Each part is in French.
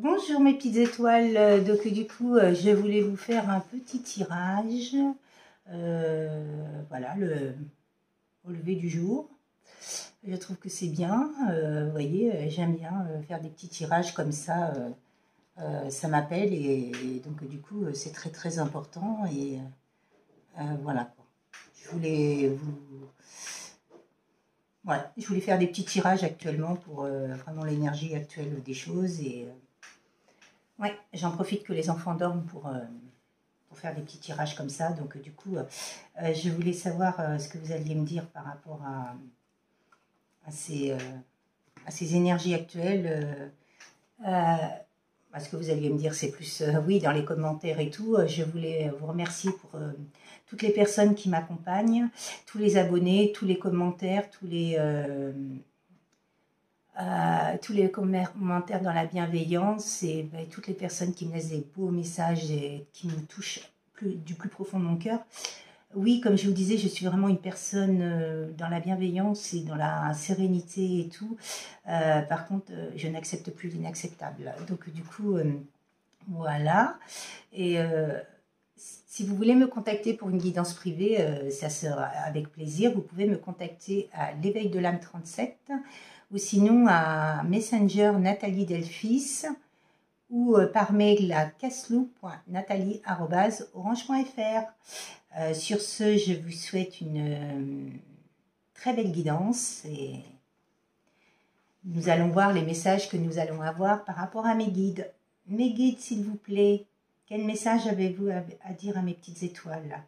Bonjour mes petites étoiles, donc du coup je voulais vous faire un petit tirage, voilà, au lever du jour. Je trouve que c'est bien, vous voyez, j'aime bien faire des petits tirages comme ça, ça m'appelle et donc du coup c'est très très important et voilà quoi. Je voulais je voulais faire des petits tirages actuellement pour vraiment l'énergie actuelle des choses et ouais, j'en profite que les enfants dorment pour faire des petits tirages comme ça. Donc du coup, je voulais savoir ce que vous alliez me dire par rapport à ces énergies actuelles. Ce que vous alliez me dire, c'est plus oui, dans les commentaires et tout. Je voulais vous remercier pour toutes les personnes qui m'accompagnent, tous les abonnés, tous les commentaires, tous les commentaires dans la bienveillance et toutes les personnes qui me laissent des beaux messages et qui me touchent du plus profond de mon cœur. Oui, comme je vous disais, je suis vraiment une personne dans la bienveillance et dans la sérénité et tout. Par contre, je n'accepte plus l'inacceptable. Donc du coup, voilà. Et si vous voulez me contacter pour une guidance privée, ça sera avec plaisir. Vous pouvez me contacter à l'éveil de l'âme 37 ou sinon à Messenger Nathalie Delphis ou par mail à casselou.nathalie@orange.fr. Sur ce, je vous souhaite une très belle guidance et nous allons voir les messages que nous allons avoir par rapport à mes guides. Mes guides, s'il vous plaît, quel message avez-vous à dire à mes petites étoiles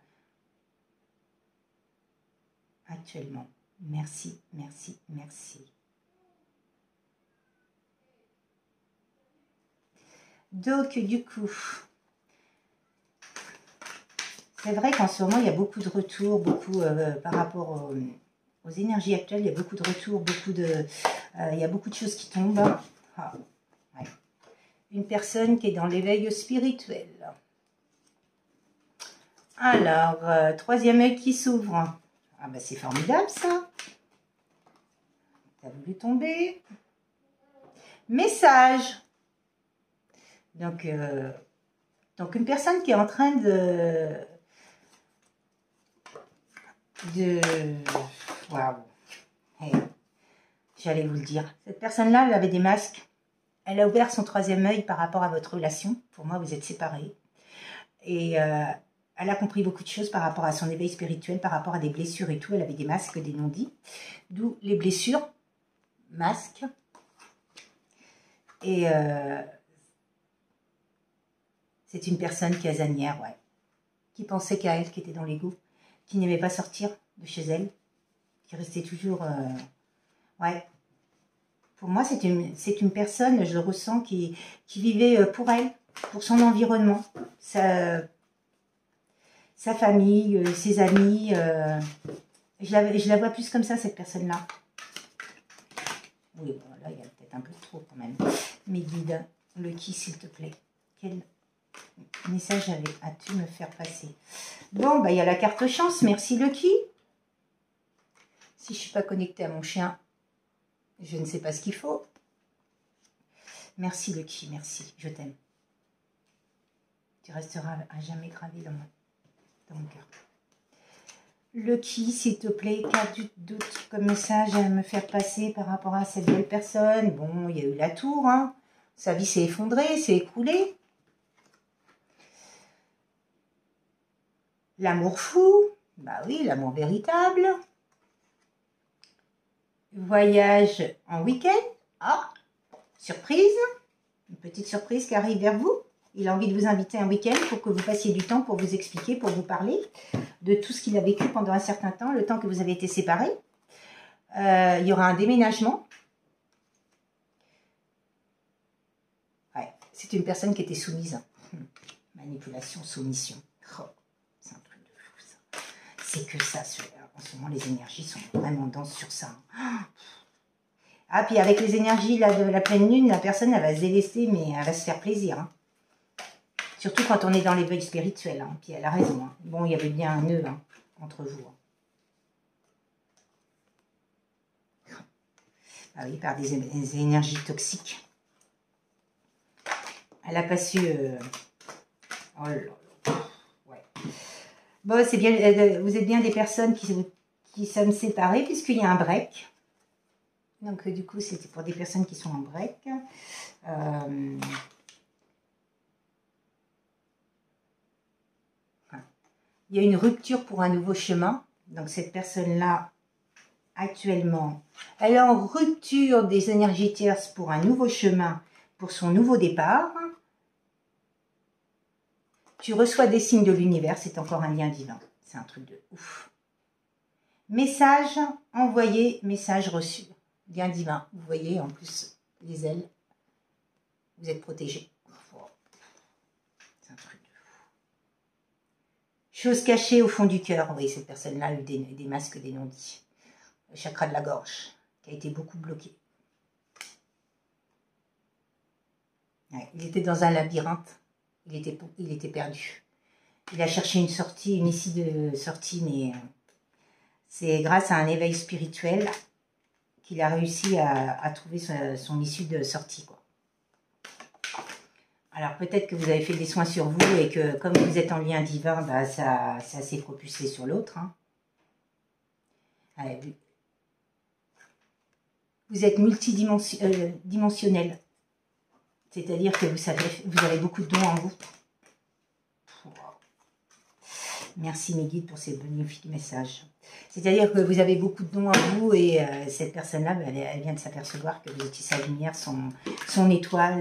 actuellement? Merci, merci, merci. Donc, du coup, c'est vrai qu'en ce moment, il y a beaucoup de retours, par rapport aux énergies actuelles, il y a beaucoup de retours, il y a beaucoup de choses qui tombent. Ah, ouais. Une personne qui est dans l'éveil spirituel. Alors, troisième œil qui s'ouvre. Ah ben c'est formidable ça. T'as voulu tomber. Message. Donc une personne qui est en train waouh. Hey. J'allais vous le dire. Cette personne-là, elle avait des masques. Elle a ouvert son troisième œil par rapport à votre relation. Pour moi, vous êtes séparés. Et elle a compris beaucoup de choses par rapport à son éveil spirituel, par rapport à des blessures et tout. Elle avait des masques, des non-dits. D'où les blessures, masques. Et c'est une personne casanière, ouais. Qui pensait qu'à elle, qui était dans l'ego, qui n'aimait pas sortir de chez elle, qui restait toujours... ouais. Pour moi, c'est une personne, je le ressens, qui vivait pour elle, pour son environnement, sa famille, ses amis. Je la vois plus comme ça, cette personne-là. Oui, bon, là, il y a peut-être un peu trop quand même. Mes guides, le qui, s'il te plaît. Quel message as-tu me faire passer? Bon, bah, il y a la carte chance. Merci, le qui. Si je ne suis pas connectée à mon chien, je ne sais pas ce qu'il faut. Merci, le qui. Merci. Je t'aime. Tu resteras à jamais gravé dans mon cœur. Le qui, s'il te plaît, qu'as-tu d'autre comme message à me faire passer par rapport à cette belle personne? Bon, il y a eu la tour, hein. Sa vie s'est effondrée, s'est écroulée. L'amour fou, bah oui, l'amour véritable. Voyage en week-end. Ah, surprise. Une petite surprise qui arrive vers vous. Il a envie de vous inviter un week-end pour que vous passiez du temps pour vous expliquer, pour vous parler de tout ce qu'il a vécu pendant un certain temps, le temps que vous avez été séparés. Il y aura un déménagement. Ouais, c'est une personne qui était soumise. Manipulation, soumission. Oh, c'est un truc de fou ça. C'est que ça, en ce moment les énergies sont vraiment denses sur ça. Ah, puis avec les énergies là, de la pleine lune, la personne elle va se délester, mais elle va se faire plaisir. Hein. Surtout quand on est dans l'éveil spirituel. Hein. Puis elle a raison. Hein. Bon, il y avait bien un nœud hein, entre vous. Hein. Ah oui, par des énergies toxiques. Elle n'a pas su... Oh là là. Ouais. Bon, c'est bien, vous êtes bien des personnes qui sommes séparées, puisqu'il y a un break. Donc, du coup, c'était pour des personnes qui sont en break. Il y a une rupture pour un nouveau chemin. Donc, cette personne-là, actuellement, elle est en rupture des énergies tierces pour un nouveau chemin, pour son nouveau départ. Tu reçois des signes de l'univers, c'est encore un lien divin. C'est un truc de ouf. Message envoyé, message reçu. Lien divin. Vous voyez, en plus, les ailes. Vous êtes protégés. C'est un truc de fou. Chose cachée au fond du cœur. Oui, cette personne-là a eu des masques, des non-dits. Le chakra de la gorge, qui a été beaucoup bloqué. Ouais, il était dans un labyrinthe. Il était perdu. Il a cherché une sortie, une issue de sortie, mais c'est grâce à un éveil spirituel qu'il a réussi à trouver son issue de sortie, quoi. Alors peut-être que vous avez fait des soins sur vous et que comme vous êtes en lien divin, bah, ça s'est propulsé sur l'autre. Hein. Vous êtes multidimensionnel. C'est-à-dire que vous avez beaucoup de dons en vous. Merci mes guides pour ces magnifiques messages. C'est-à-dire que vous avez beaucoup de dons en vous et cette personne-là, elle vient de s'apercevoir que vous étiez sa lumière, son étoile.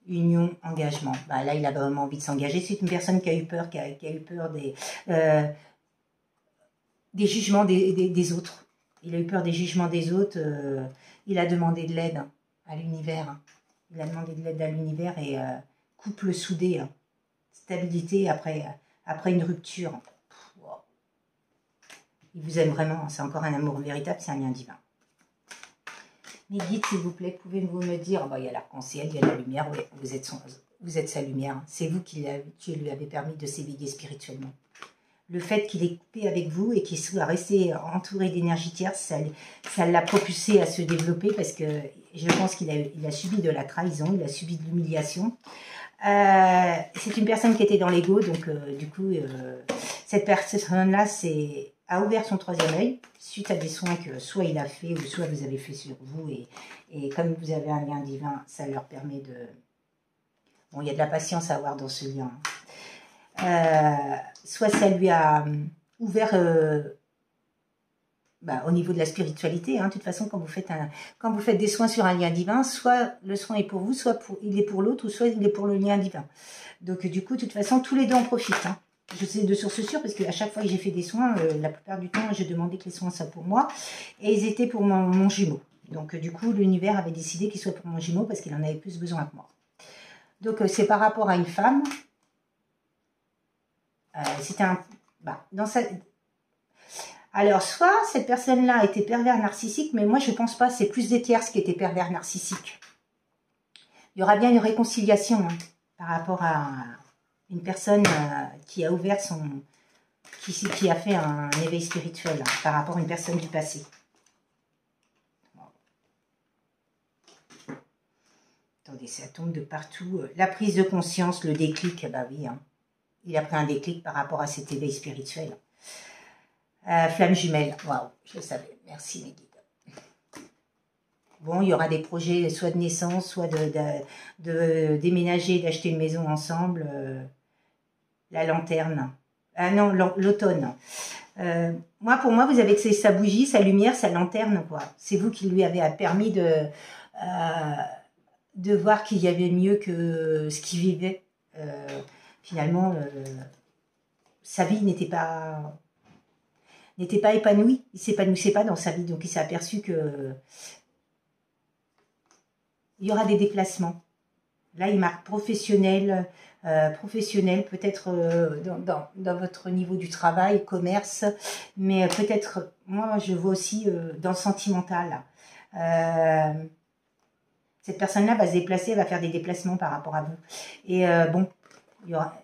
Union, engagement. Bah, là, il a vraiment envie de s'engager. C'est une personne qui a eu peur, qui a eu peur des jugements des autres. Il a eu peur des jugements des autres. Il a demandé de l'aide à l'univers. Il a demandé de l'aide à l'univers et couple soudé. Stabilité après une rupture. Il vous aime vraiment. C'est encore un amour véritable. C'est un lien divin. Mes guides, s'il vous plaît, pouvez-vous me dire, il y a l'arc-en-ciel, il y a la lumière, oui, vous êtes sa lumière. C'est vous qui lui avez permis de s'éveiller spirituellement. Le fait qu'il ait coupé avec vous et qu'il soit resté entouré d'énergie tierce, ça l'a propulsé à se développer parce que je pense qu'il a subi de la trahison, il a subi de l'humiliation. C'est une personne qui était dans l'ego, donc du coup, cette personne-là a ouvert son troisième œil suite à des soins que soit il a fait ou soit vous avez fait sur vous et comme vous avez un lien divin, ça leur permet de... Bon, il y a de la patience à avoir dans ce lien. Soit ça lui a ouvert au niveau de la spiritualité. Hein, de toute façon, quand vous faites des soins sur un lien divin, soit le soin est pour vous, soit il est pour l'autre, ou soit il est pour le lien divin. Donc du coup, de toute façon, tous les deux en profitent. Hein. Je sais de source sûre parce qu'à chaque fois que j'ai fait des soins, la plupart du temps, je demandais que les soins soient pour moi et ils étaient pour mon jumeau. Donc du coup, l'univers avait décidé qu'il soit pour mon jumeau parce qu'il en avait plus besoin que moi. Donc c'est par rapport à une femme. C'était un... Alors, soit cette personne-là était pervers narcissique, mais moi je ne pense pas, c'est plus des tierces qui étaient pervers narcissiques. Il y aura bien une réconciliation hein, par rapport à une personne qui a ouvert qui a fait un éveil spirituel hein, par rapport à une personne du passé. Attendez, ça tombe de partout. La prise de conscience, le déclic, bah oui, hein. Il a pris un déclic par rapport à cet éveil spirituel. Flamme jumelle, waouh, je le savais. Merci mes guides. Bon, il y aura des projets soit de naissance, soit de déménager, d'acheter une maison ensemble. La lanterne. Ah non, l'automne. Pour moi, vous avez sa bougie, sa lumière, sa lanterne, quoi. C'est vous qui lui avez permis de voir qu'il y avait mieux que ce qu'il vivait. Finalement, sa vie n'était pas épanouie. Il ne s'épanouissait pas dans sa vie. Donc, il s'est aperçu que il y aura des déplacements. Là, il marque professionnel, peut-être dans votre niveau du travail, commerce, mais peut-être, moi, je vois aussi dans le sentimental. Cette personne-là va se déplacer, va faire des déplacements par rapport à vous. Et bon, il y aura...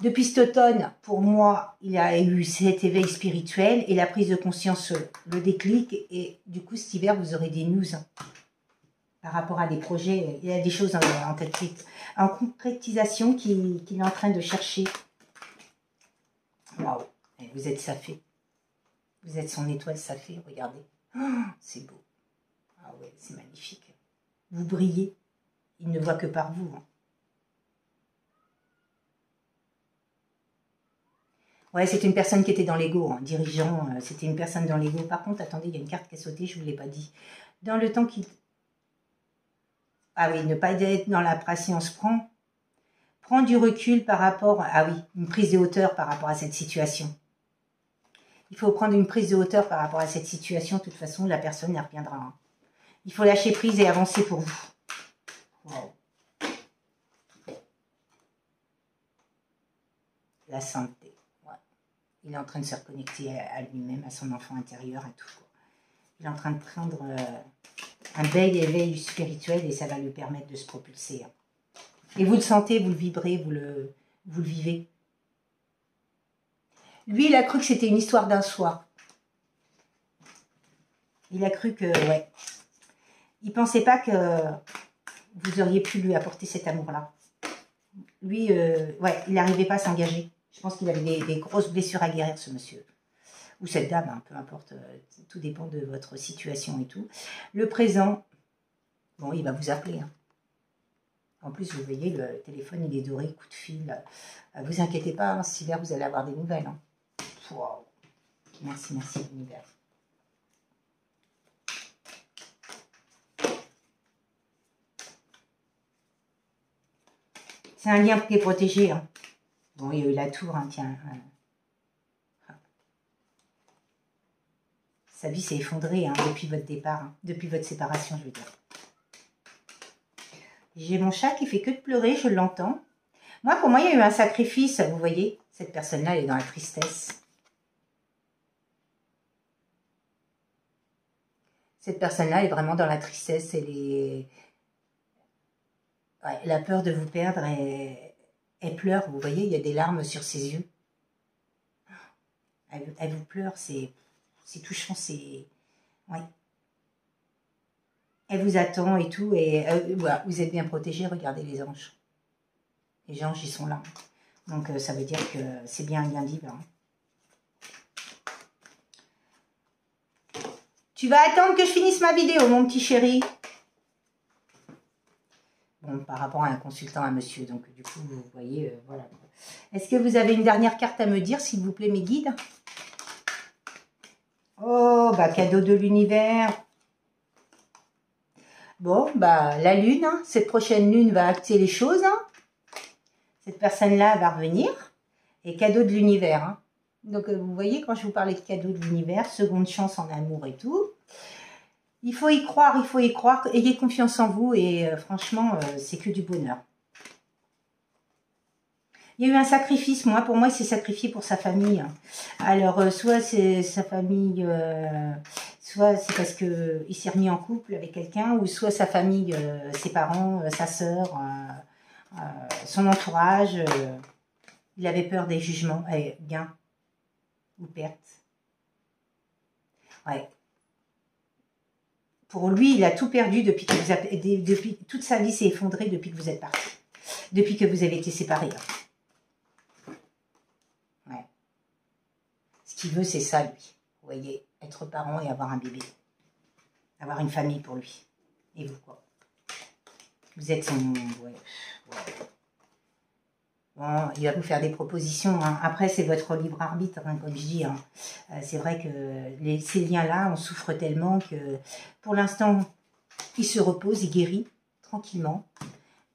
Depuis cet automne, pour moi, il a eu cet éveil spirituel et la prise de conscience, le déclic. Et du coup, cet hiver, vous aurez des news par rapport à des projets. Il y a des choses en concrétisation qu'il est en train de chercher. Waouh, vous êtes Safé. Vous êtes son étoile Safé, regardez. Oh, c'est beau. Ah ouais, c'est magnifique. Vous brillez. Il ne voit que par vous. Hein. Ouais, c'était une personne qui était dans l'ego, hein, dirigeant. C'était une personne dans l'ego. Par contre, attendez, il y a une carte qui a sauté, je ne vous l'ai pas dit. Dans le temps qui... Ah oui, ne pas être dans la patience. Prends du recul par rapport... Ah oui, une prise de hauteur par rapport à cette situation. Il faut prendre une prise de hauteur par rapport à cette situation. De toute façon, la personne, elle reviendra. Hein. Il faut lâcher prise et avancer pour vous. Wow. La sainteté. Ouais. Il est en train de se reconnecter à lui-même, à son enfant intérieur, à tout. Quoi. Il est en train de prendre un bel éveil spirituel et ça va lui permettre de se propulser. Hein. Et vous le sentez, vous le vibrez, vous le vivez. Lui, il a cru que c'était une histoire d'un soir. Il a cru que, ouais. Il pensait pas que vous auriez pu lui apporter cet amour-là. Lui, ouais, il n'arrivait pas à s'engager. Je pense qu'il avait des grosses blessures à guérir, ce monsieur. Ou cette dame, hein, peu importe. Tout dépend de votre situation et tout. Le présent, bon, il va vous appeler. Hein. En plus, vous voyez, le téléphone, il est doré, coup de fil. Vous inquiétez pas, hein, cet hiver, vous allez avoir des nouvelles. Hein. Wow. Merci, merci, l'univers. C'est un lien qui est protégé. Hein. Bon, il y a eu la tour, hein, tiens. Sa vie s'est effondrée hein, depuis votre départ, hein, depuis votre séparation, je veux dire. J'ai mon chat qui fait que de pleurer, je l'entends. Moi, pour moi, il y a eu un sacrifice, vous voyez. Cette personne-là, elle est dans la tristesse. Cette personne-là est vraiment dans la tristesse. Elle est... Ouais, elle a peur de vous perdre et elle pleure. Vous voyez, il y a des larmes sur ses yeux. Elle vous pleure, c'est touchant, c'est... Ouais. Elle vous attend et tout, et voilà, vous êtes bien protégé. Regardez les anges. Les anges, ils sont là. Donc, ça veut dire que c'est bien un lien divin. Tu vas attendre que je finisse ma vidéo, mon petit chéri. Bon, par rapport à un consultant, un monsieur. Donc, du coup, vous voyez, voilà. Est-ce que vous avez une dernière carte à me dire, s'il vous plaît, mes guides? Oh, bah, cadeau de l'univers. Bon, bah, la lune, hein, cette prochaine lune va acter les choses. Hein. Cette personne-là va revenir. Et cadeau de l'univers. Hein. Donc, vous voyez, quand je vous parlais de cadeau de l'univers, seconde chance en amour et tout, il faut y croire, il faut y croire. Ayez confiance en vous et franchement, c'est que du bonheur. Il y a eu un sacrifice, pour moi, il s'est sacrifié pour sa famille. Alors, soit c'est sa famille, soit c'est parce qu'il s'est remis en couple avec quelqu'un, ou soit sa famille, ses parents, sa sœur, son entourage. Il avait peur des jugements, gains ou pertes. Ouais. Pour lui, il a tout perdu depuis que vous avez, depuis toute sa vie s'est effondrée depuis que vous êtes partis, depuis que vous avez été séparés. Ouais. Ce qu'il veut, c'est ça, lui. Vous voyez, être parent et avoir un bébé. Avoir une famille pour lui. Et vous, quoi. Vous êtes son... Ouais. Bon, il va vous faire des propositions. Hein. Après, c'est votre libre arbitre, hein, comme je dis. Hein. C'est vrai que ces liens-là, on souffre tellement que, pour l'instant, il se repose, il guérit tranquillement.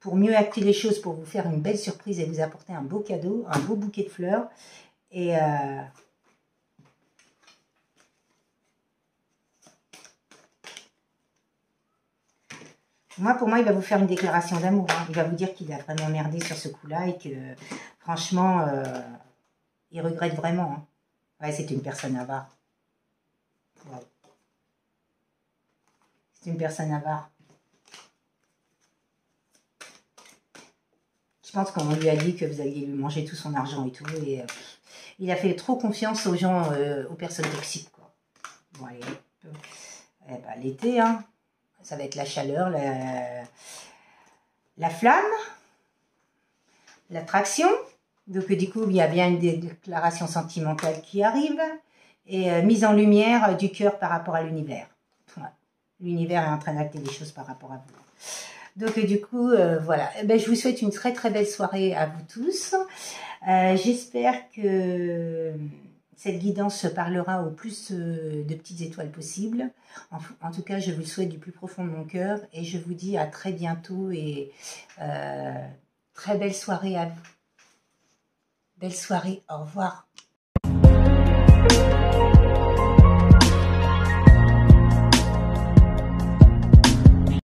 Pour mieux acter les choses, pour vous faire une belle surprise et vous apporter un beau cadeau, un beau bouquet de fleurs. Et... pour moi, il va vous faire une déclaration d'amour. Hein. Il va vous dire qu'il a vraiment merdé sur ce coup-là et que, franchement, il regrette vraiment. Hein. Ouais, c'est une personne avare. Ouais. C'est une personne avare. Je pense qu'on lui a dit que vous alliez lui manger tout son argent et tout. Et il a fait trop confiance aux gens, aux personnes toxiques, quoi. Bon, allez, eh ben, l'été, hein, ça va être la chaleur, la flamme, l'attraction. Donc du coup, il y a bien une déclaration sentimentale qui arrive. Et mise en lumière du cœur par rapport à l'univers. Ouais. L'univers est en train d'acter des choses par rapport à vous. Donc du coup, voilà. Ben, je vous souhaite une très très belle soirée à vous tous. J'espère que cette guidance parlera au plus de petites étoiles possibles. En tout cas, je vous le souhaite du plus profond de mon cœur. Et je vous dis à très bientôt et très belle soirée à vous. Belle soirée, au revoir.